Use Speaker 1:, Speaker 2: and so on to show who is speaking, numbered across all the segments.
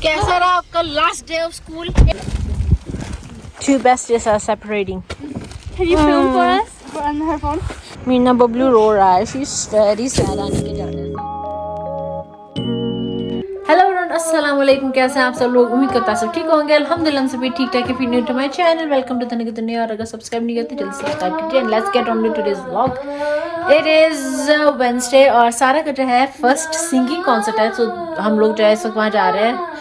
Speaker 1: कैसा रहा आपका last day of school? Two besties are separating.
Speaker 2: Can you film for us on her phone?
Speaker 1: Meena Bablu रो रहा है. She's very sad आने के जाने से. हेलो एवरीवन, अस्सलाम वालेकुम. कैसे हैं आप सब लोग? उम्मीद करता है सब ठीक होंगे. अल्हम्दुलिल्लाह हम सभी ठीक ठाक है. फिर new to my channel, welcome to Tanik दुनिया. और अगर सब्सक्राइब नहीं करते जल्दी सब्सक्राइब कीजिए. And let's get on to today's vlog. It is Wednesday और सारा का जो है फर्स्ट सिंगिंग कॉन्सर्ट है. तो हम लोग जो है इस वक्त वहाँ जा रहे हैं.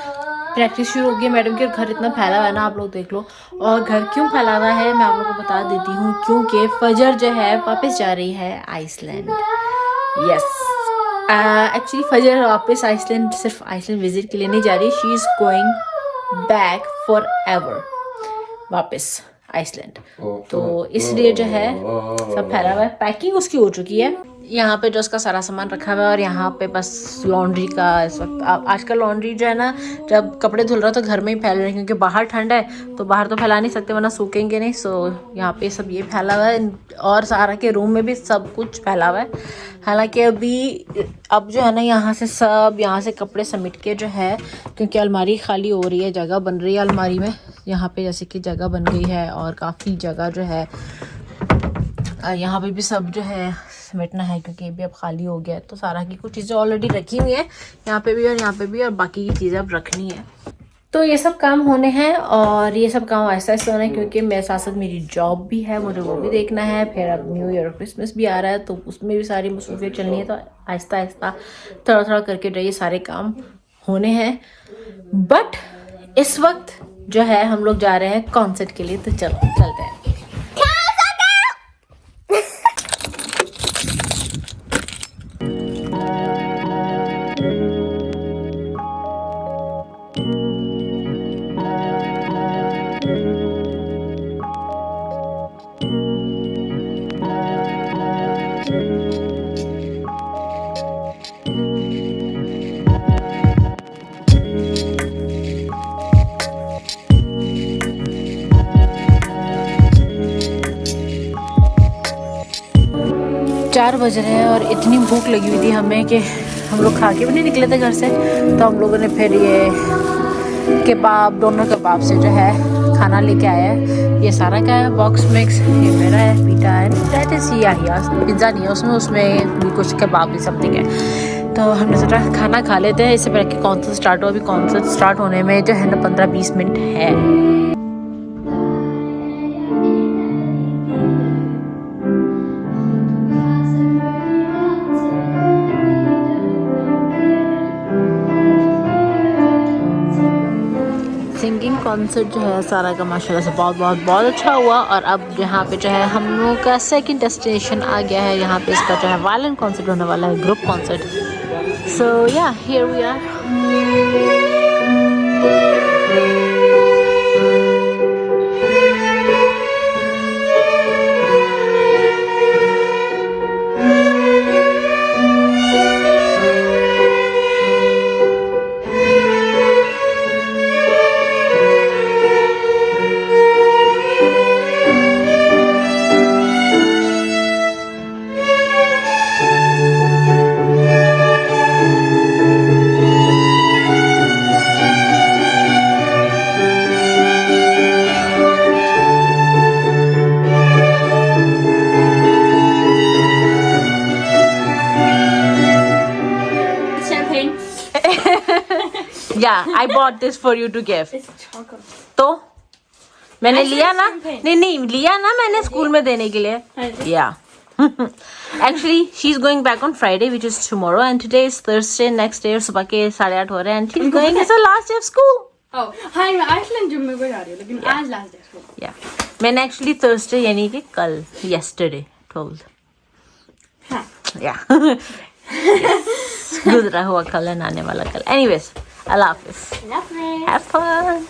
Speaker 1: प्रैक्टिस शुरू हो गई. मैडम के घर इतना फैला हुआ है ना, आप लोग देख लो. और घर क्यों फैला हुआ है मैं आप लोगों को बता देती हूँ. क्योंकि फजर जो है वापस जा रही है आइसलैंड. यस, एक्चुअली फजर वापस आइसलैंड सिर्फ आइसलैंड विजिट के लिए नहीं जा रही. She is going back for ever वापस आइसलैंड. तो इसलिए जो है सब फैला हुआ है. पैकिंग उसकी हो चुकी है. यहाँ पे जो उसका सारा सामान रखा हुआ है. और यहाँ पे बस लॉन्ड्री का इस वक्त आजकल लॉन्ड्री जो है ना, जब कपड़े धुल रहा हो तो घर में ही फैल रहे हैं. क्योंकि बाहर ठंड है तो बाहर तो फैला नहीं सकते वरना सूखेंगे नहीं. सो यहाँ पे सब ये फैला हुआ है. और सारा के रूम में भी सब कुछ फैला हुआ है. हालांकि अब जो है ना यहाँ से कपड़े समेट के जो है, क्योंकि अलमारी खाली हो रही है, जगह बन रही है अलमारी में. यहाँ पे जैसे कि जगह बन गई है और काफ़ी जगह जो है यहाँ पे भी सब जो है समेटना है. क्योंकि भी अब खाली हो गया है तो सारा की कुछ चीज़ें ऑलरेडी रखी हुई हैं यहाँ पे भी और यहाँ पे भी, और बाकी की चीज़ें अब रखनी है. तो ये सब काम होने हैं और ये सब काम आहिस्ता आहिस्ता होना है. क्योंकि मेरे साथ साथ मेरी जॉब भी है, मुझे वो भी देखना है. फिर अब न्यू ईयर और क्रिसमस भी आ रहा है तो उसमें भी सारी मसरूफियत चलनी है. तो आहिस्ता आहिस्ता थोड़ा थोड़ा करके जो ये सारे काम होने हैं. बट इस वक्त जो है हम लोग जा रहे हैं कॉन्सर्ट के लिए. तो चलो चलते हैं. 4 बज रहे हैं और इतनी भूख लगी हुई थी हमें कि हम लोग खा के भी नहीं निकले थे घर से. तो हम लोगों ने फिर ये कबाब, दोनों कबाब से जो है खाना लेके आया है. ये सारा का है बॉक्स मिक्स, ये मेरा है, पीटा है, पिज़्ज़ा नहीं है उसमें भी कुछ कबाब भी समथिंग है. तो हमने सोचा खाना खा लेते हैं इससे पहले कि कॉन्सर्ट स्टार्ट हो. अभी कॉन्सर्ट स्टार्ट होने में जो है ना 15-20 मिनट है. सिंगिंग कॉन्सर्ट जो है सारा का माशाल्लाह से बहुत अच्छा हुआ. और अब यहाँ पे जो है हम लोगों का सेकंड डेस्टिनेशन आ गया है. यहाँ पे इसका जो है वायलिन कॉन्सर्ट होने वाला है, group concert. So yeah here we are. Yeah, I bought this for you to give. तो मैंने लिया ना, नहीं लिया ना मैंने स्कूल में देने के लिए. Yeah. Actually, she's going back on Friday, which is tomorrow, and today is Thursday. Next day सुबह के 8:30 हो रहे हैं, and she's going as her last day of school.
Speaker 2: Oh, हाँ मैं आइसलैंड जिम में जा रही हूँ लेकिन आज लास्ट डे स्कूल.
Speaker 1: Yeah. मैंने actually Thursday यानी कि कल, yesterday told.
Speaker 2: हाँ.
Speaker 1: Yeah. Yes. गुजरा हुआ कल है, आने वाला कल. Anyways, Allah Hafiz. Have fun.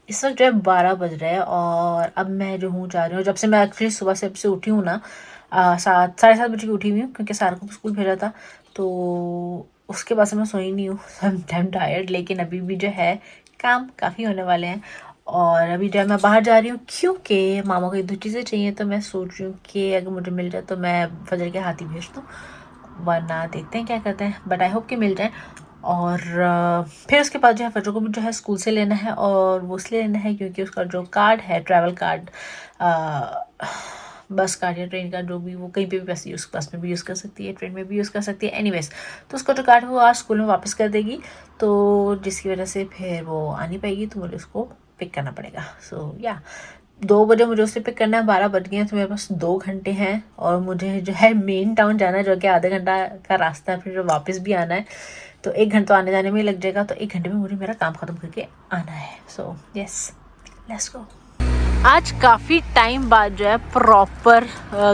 Speaker 1: इस वक्त जो है 12 बज रहे हैं और अब मैं जो हूँ जा रही हूँ. जब से मैं एक्चुअली सुबह से उठी हूँ ना, 7:30 बजे की उठी हुई हूँ क्योंकि सारा को स्कूल भेजा था. तो उसके बाद से मैं सोई नहीं हूँ. I am tired. लेकिन अभी भी जो है काम काफ़ी होने वाले हैं और अभी जो है मैं बाहर जा रही हूँ क्योंकि मामा को 2 चीज़ें चाहिए, तो मैं सोच रही हूँ कि अगर मुझे मिल जाए तो मैं फजर के हाथ ही भेज दूँ, वरना देखते हैं क्या करते हैं, बट आई होप कि मिल जाए। और फिर उसके बाद जो है फजर को भी जो है स्कूल से लेना है, और वो इसलिए लेना है क्योंकि उसका जो कार्ड है, ट्रैवल कार्ड, बस कार्ड या ट्रेन का, जो भी, वो कहीं पे भी बस में भी यूज़ कर सकती है, ट्रेन में भी यूज़ कर सकती है, एनीवेज। तो उसका जो कार्ड है वो आज स्कूल में वापस कर देगी, तो जिसकी वजह से फिर वो आ नहीं पाएगी, तो मुझे उसको पिक करना पड़ेगा। सो या 2 बजे मुझे उससे पिक करना है, 12 बज गए हैं, तो मेरे पास 2 घंटे हैं, और मुझे जो है मेन टाउन जाना है, जो कि आधे घंटा का रास्ता है, फिर जो वापस भी आना है, तो 1 घंटा आने जाने में ही लग जाएगा, तो 1 घंटे में मुझे मेरा काम ख़त्म करके आना है। So yes, let's go. आज काफ़ी टाइम बाद जो है प्रॉपर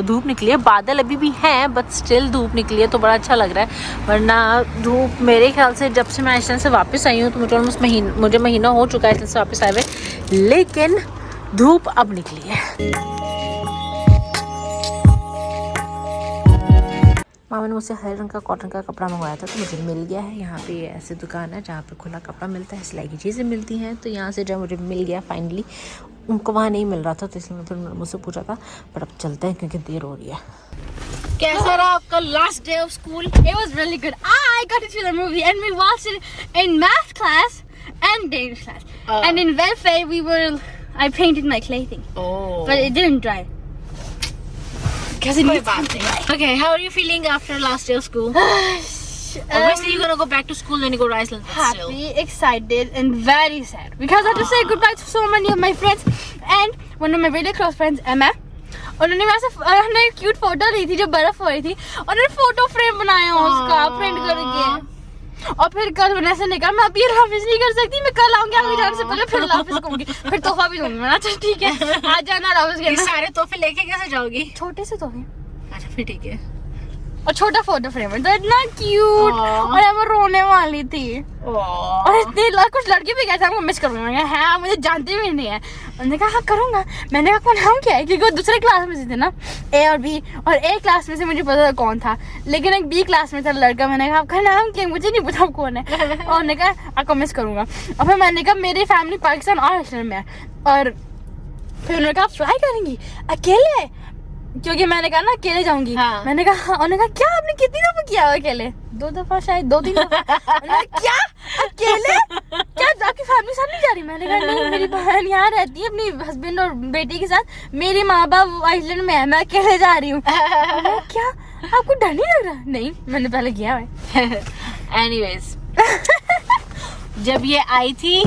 Speaker 1: धूप निकली है, बादल अभी भी हैं बट स्टिल धूप निकली है, तो बड़ा अच्छा लग रहा है। वरना धूप मेरे ख्याल से जब से मैं आइसलैंड से वापस आई हूँ, तो मुझे ऑलमोस्ट महीना हो चुका है आइसलैंड से वापस आए हुए, लेकिन धूप अब निकली है। मामा ने मुझसे हरे रंग का कॉटन का कपड़ा मंगवाया था, तो मुझे मिल गया है। यहाँ पे ऐसे दुकान है जहाँ पे खुला कपड़ा मिलता है, सिलाई की चीज़ें मिलती हैं, तो यहाँ से जब मुझे मिल गया फाइनली, उनको वहाँ नहीं मिल रहा था, तो इसलिए फिर मुझसे पूछा था, बट अब चलते हैं क्योंकि देर हो रही है। कैसा रहा आपका last day of school?
Speaker 2: It was really good. I got to see the movie and we watched it in math class and English class. And in welfare I painted my clay thing.
Speaker 1: Oh.
Speaker 2: But it didn't dry. Because it needs something.
Speaker 1: Okay, how are you feeling after last day of school? Obviously you're gonna go back to school when you go to Iceland, but still.
Speaker 2: Happy, excited and very sad. Because I had to say goodbye to so many of my friends. And one of my really close friends, Emma. उन्होंने मेरे से एक cute photo ली थी जब बर्फ हो रही थी, और उन्होंने फोटो फ्रेम बनाया उसका प्रिंट करके, और फिर कल मैंने ऐसे निकला, मैं अभी वापस नहीं कर सकती, मैं कल आऊंगी आपके जाने से पहले, फिर वापस कहूंगी, फिर तोहफा भी दूंगी मैं। अच्छा ठीक है, आज जाना वापस करना।
Speaker 1: सारे तोहफे लेके कैसे जाओगी?
Speaker 2: छोटे से तोहफे।
Speaker 1: अच्छा फिर ठीक है।
Speaker 2: और छोटा फोटो फ्रेम है, तो इतना क्यूट, और मैं रोने वाली थी। और इतने कुछ लड़के भी कहते हैं मैं मिस करूंगा, मैं है आप मुझे जानते भी नहीं है। उन्होंने कहा हाँ करूंगा। मैंने कहा आपका नाम क्या है, क्योंकि वो दूसरे क्लास में से थे ना, ए और बी, और ए क्लास में से मुझे पता था कौन था, लेकिन एक बी क्लास में था लड़का। मैंने कहा आपका नाम क्या है, मुझे नहीं पता कौन है। और उन्होंने कहा आपको मिस करूंगा। और फिर मैंने कहा मेरी फैमिली पाकिस्तान और आइसलैंड में है, और फिर उन्होंने कहा फ्लाई करेंगी अकेले, क्योंकि मैंने कहा ना अकेले जाऊंगी।
Speaker 1: हाँ।
Speaker 2: मैंने कहा हाँ। उन्होंने कहा क्या आपने कितनी दफा किया हुआ अकेले? 2 दफा शायद, 2-3 दफा। क्या अकेले? क्या आपकी फैमिली साथ नहीं जा रही? मैंने कहा नहीं, मेरी बहन यहाँ रहती है अपनी हस्बैंड और बेटी के साथ, मेरे माँ बाप आइसलैंड में है, मैं अकेले जा रही हूँ। क्या आपको डर नहीं लग रहा? नहीं, मैंने पहले किया है।
Speaker 1: एनीवेज जब ये आई थी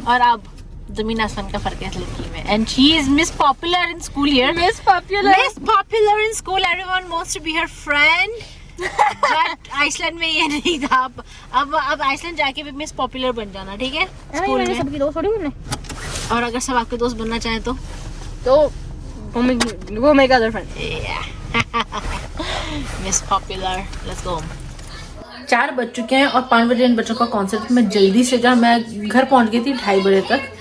Speaker 1: और अब जमीन आसमान का फर्क है इस लड़की में, and she is miss popular in school here.
Speaker 2: Miss popular
Speaker 1: in school, everyone wants to be her friend, but Iceland में ये नहीं था। अब आइसलैंड जाके भी मिस पॉपुलर बन जाना, ठीक है? स्कूल में
Speaker 2: सबकी दोस्त थोड़ी बनने,
Speaker 1: और अगर सब आपके दोस्त बनना चाहें तो
Speaker 2: वो मेरी girlfriend.
Speaker 1: Miss popular, let's go. 4 बज चुके हैं और 5 बजे इन बच्चों का कॉन्सर्ट में जल्दी से जब मैं घर पहुंच गई थी 2:30 बजे तक,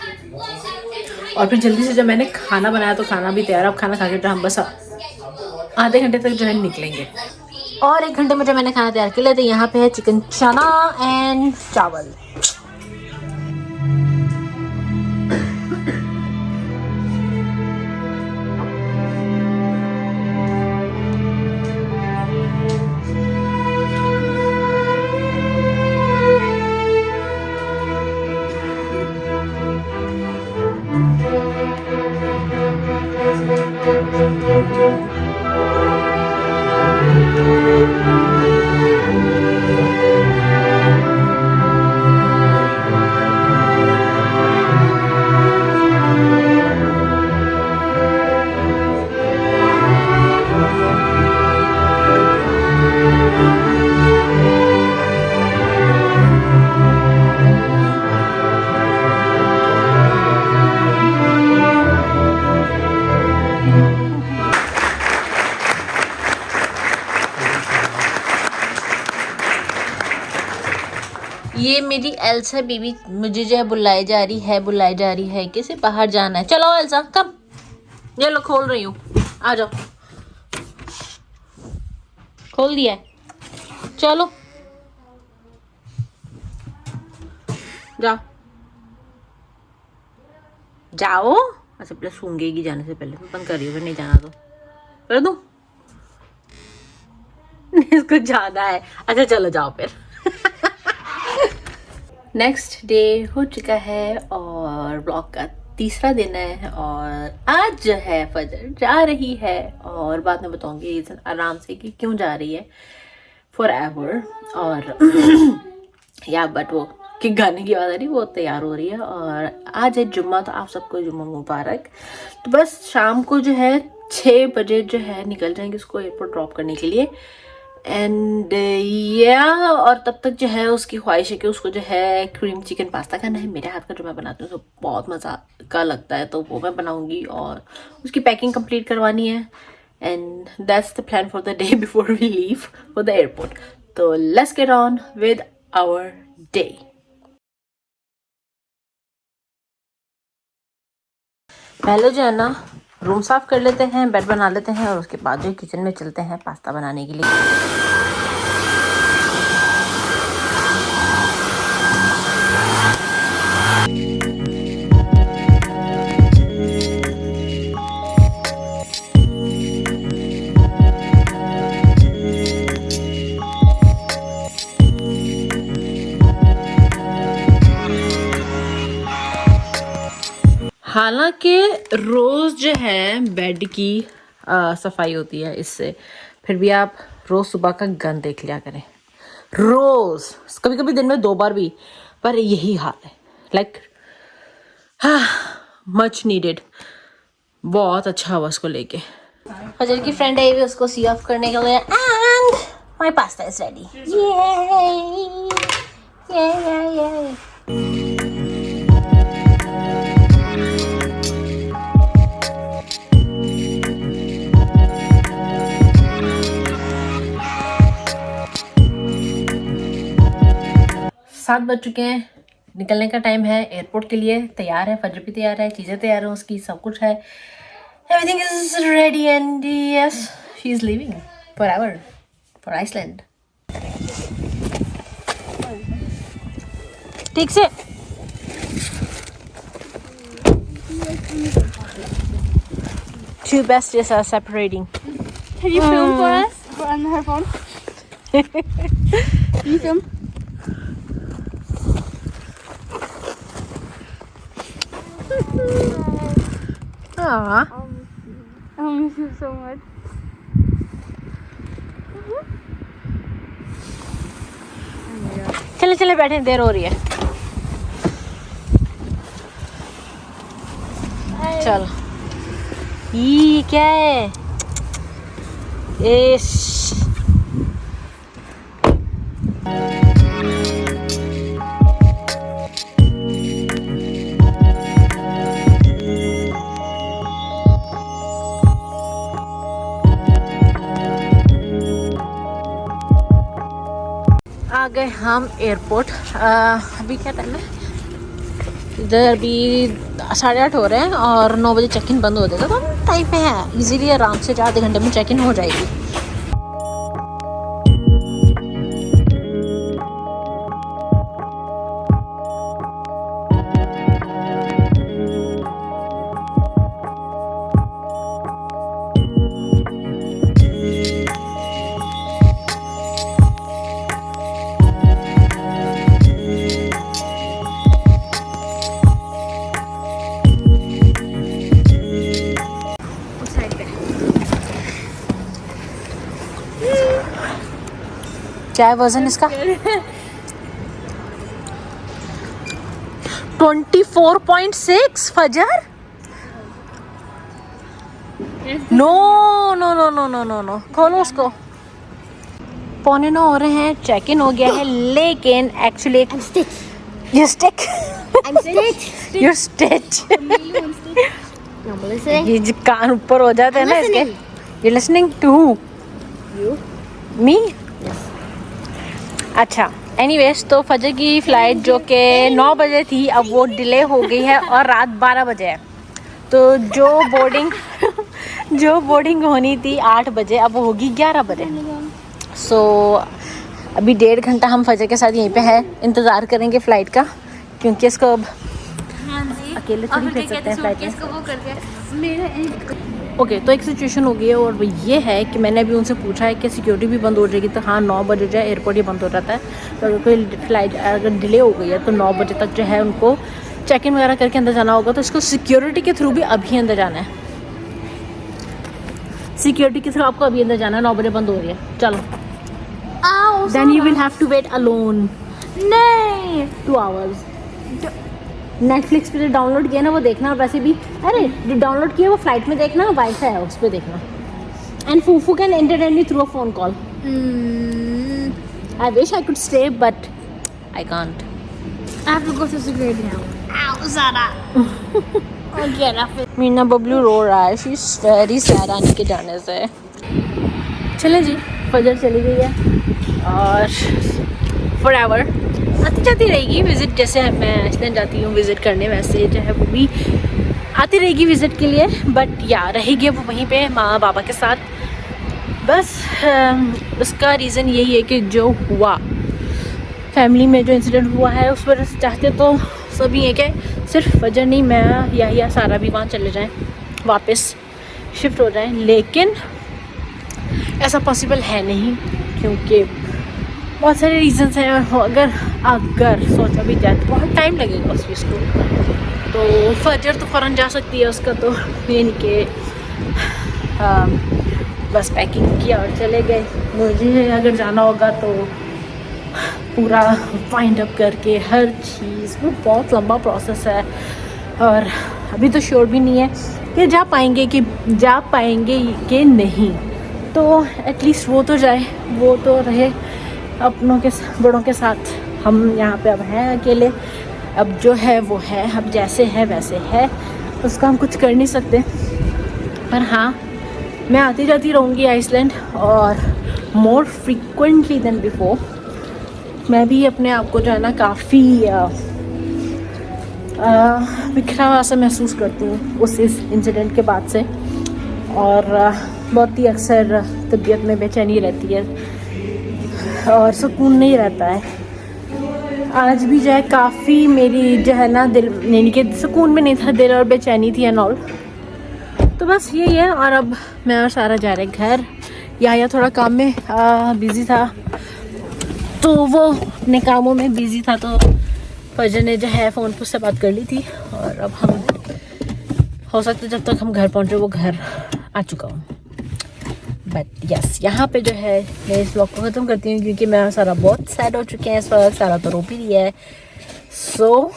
Speaker 1: और फिर जल्दी से जब मैंने खाना बनाया तो खाना भी तैयार। अब खाना खा के हम बस आधे घंटे तक जो है निकलेंगे, और 1 घंटे में जो मैंने खाना तैयार कर लिया था। यहाँ पे है चिकन चना एंड चावल। ये मेरी एल्सा बीबी मुझे जो है बुलाई जा रही है कि से बाहर जाना है। चलो एल्सा कम, ये लो खोल रही हूँ, आ जाओ। खोल दिया है, चलो जाओ जाओ। अच्छा पहले सूंघेगी जाने से पहले, मैं बंद कर रही हूँ, फिर नहीं जाना तो कर दूँ। इसको जाना है। अच्छा चलो जाओ फिर। नेक्स्ट डे हो चुका है और ब्लॉग का तीसरा दिन है और आज जो है फजर जा रही है और बाद में बताऊंगी रीजन आराम से कि क्यों जा रही है फॉर एवर। और या बट वो कि गाने की आवाज़ आ रही, वो तैयार हो रही है और आज है जुम्मा, तो आप सबको जुम्मा मुबारक। तो बस शाम को जो है 6 बजे जो है निकल जाएंगे उसको एयरपोर्ट ड्रॉप करने के लिए एंड या और तब तक जो है उसकी ख्वाहिश है कि उसको जो है क्रीम चिकन पास्ता खाना है। मेरे हाथ का जो मैं बनाती हूँ तो बहुत मज़ा का लगता है, तो वो मैं बनाऊंगी और उसकी पैकिंग कंप्लीट करवानी है and that's the plan for the day before we leave for the airport. तो let's get on with our day. पहले जो है ना रूम साफ कर लेते हैं, बेड बना लेते हैं और उसके बाद जो किचन में चलते हैं पास्ता बनाने के लिए। हालांकि रोज़ जो है बेड की सफाई होती है इससे, फिर भी आप रोज़ सुबह का गंद देख लिया करें। रोज़, कभी कभी दिन में 2 बार भी, पर यही हाल है। Like much needed. बहुत अच्छा हुआ उसको लेके। फजर की फ्रेंड आई हुई उसको सी ऑफ करने के लिए and my pasta is ready. ये 7 बज चुके हैं, निकलने का टाइम है एयरपोर्ट के लिए। तैयार है, फजर भी तैयार है, चीज़ें तैयार हैं उसकी, सब कुछ है। Everything is ready and yes she is living forever for Iceland. ठीक से two besties are separating.
Speaker 2: Can you film for us on her phone? Can you film?
Speaker 1: Aww.
Speaker 2: I miss you so much.
Speaker 1: चले चले बैठे, देर हो रही है। चल ये क्या है? इस आ गए हम एयरपोर्ट। अभी क्या टाइम है? इधर अभी 8:30 हो रहे हैं और 9 बजे चेक इन बंद हो जाएगा, तो हम टाइम पे हैं। इजीली आराम से 4 घंटे में चेक इन हो जाएगी। क्या है वजन इसका? 24.6 फजर। No no no no no no no, खोलो उसको। 8:45 हो रहे हैं, चेक इन हो गया है, लेकिन एक्चुअली यू स्टिच ये जो कान ऊपर हो जाते हैं ना इसके। You listening to me? अच्छा एनीवेज, तो फजर की फ़्लाइट जो कि 9 बजे थी अब वो डिले हो गई है और रात 12 बजे है। तो जो बोर्डिंग होनी थी 8 बजे अब वो होगी 11 बजे। सो अभी 1.5 घंटा हम फजर के साथ यहीं पे है, इंतज़ार करेंगे फ़्लाइट का, क्योंकि इसको अब अकेले थोड़ी भेज सकते हैं फ्लाइट में।
Speaker 2: इसको वो कर दिया मेरा
Speaker 1: ओके तो एक सिचुएशन हो गई है और वो ये है कि मैंने अभी उनसे पूछा है कि सिक्योरिटी भी बंद हो जाएगी। तो हाँ 9 बजे जो है एयरपोर्ट ही बंद हो जाता है। तो अगर कोई फ्लाइट अगर डिले हो गई है तो 9 बजे तक जो है उनको चेक इन वगैरह करके अंदर जाना होगा। तो इसको सिक्योरिटी के थ्रू भी अभी अंदर जाना है। सिक्योरिटी के थ्रू आपको अभी अंदर जाना है। 9 बजे बंद हो रही है। चलो then you will have to wait alone
Speaker 2: नहीं
Speaker 1: 2 आवर्स। नेटफ्लिक्स पे जो डाउनलोड किया ना वो देखना। वैसे भी अरे जो डाउनलोड किया वो फ्लाइट में देखना, वाईफाई है उस पर देखना। एंड फूफू can entertain you through a phone call. I wish I could stay but I can't.
Speaker 2: I have to go to security now. Ow, Zara. Okay, enough.
Speaker 1: Meena Bablu रो रहा है। शी इज वेरी सैड आने के जाने से। चले जी फजर चली गई है और फॉरएवर आती जाती रहेगी विज़िट। जैसे मैं इस दिन जाती हूँ विज़िट करने वैसे जो है वो भी आती रहेगी विज़िट के लिए। बट या रहेगी वो वहीं पे माँ बाबा के साथ। बस उसका रीज़न यही है कि जो हुआ फैमिली में जो इंसिडेंट हुआ है उस पर चाहते तो सभी है कि सिर्फ फजर नहीं मैं या सारा भी वहाँ चले जाएं, वापस शिफ्ट हो जाएं। लेकिन ऐसा पॉसिबल है नहीं क्योंकि बहुत सारे रीजंस हैं। अगर सोचा भी जाए तो बहुत टाइम लगेगा उस चीज़ को। तो फजर तो फ़ौरन जा सकती है। उसका तो ये नहीं कि बस पैकिंग किया और चले गए। मुझे अगर जाना होगा तो पूरा फाइंड अप करके हर चीज़ वो बहुत लंबा प्रोसेस है। और अभी तो श्योर भी नहीं है कि जा पाएंगे कि नहीं। तो एटलीस्ट वो तो जाए, वो तो रहे अपनों के बड़ों के साथ। हम यहाँ पे अब हैं अकेले। अब जो है वो है, अब जैसे है वैसे है, उसका हम कुछ कर नहीं सकते। पर हाँ मैं आती जाती रहूँगी आइसलैंड और मोर फ्रीक्वेंटली देन बिफोर। मैं भी अपने आप को जो है ना काफ़ी बिखरा हुआ सा महसूस करती हूँ उस इंसिडेंट के बाद से। और बहुत ही अक्सर तबीयत में बेचैनी रहती है और सुकून नहीं रहता है। आज भी जो है काफ़ी मेरी जो है ना दिल यानी कि सुकून में नहीं था, दिल और बेचैनी थी एंड ऑल। तो बस यही है। और अब मैं और सारा जा रहे घर। या थोड़ा काम में बिज़ी था तो वो अपने कामों में बिज़ी था। तो फजर ने जो है फ़ोन पर उससे बात कर ली थी। और अब हम हो सकता जब तक हम घर पहुँचे वो घर आ चुका हूँ। बट यस यहाँ पे जो है मैं इस व्लॉग को ख़त्म करती हूँ क्योंकि मैं सारा बहुत सैड हो चुके हैं इस वक्त। सारा तो रो भी रही है। सो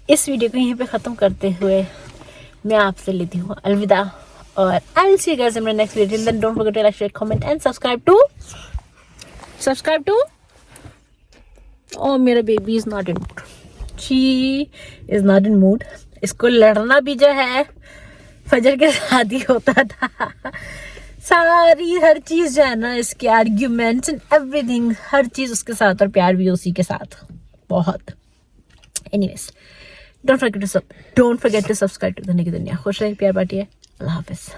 Speaker 1: इस वीडियो को यहीं पे ख़त्म करते हुए मैं आपसे लेती हूँ अलविदा। और I will see you guys in my next video. Till then don't forget to like, share, comment and subscribe to Oh, मेरा baby is not in mood. She is not in mood. इसको लड़ना भी जो है फजर के साथ ही होता था। सारी हर चीज़ जो है ना इसके आर्ग्यूमेंट्स एंड एवरीथिंग, हर चीज़ उसके साथ और प्यार भी उसी के साथ बहुत। Anyways don't forget to subscribe to ज़िंदगी दुनिया। खुश रहिए, प्यार बांटिए। अल्लाह हाफिज़।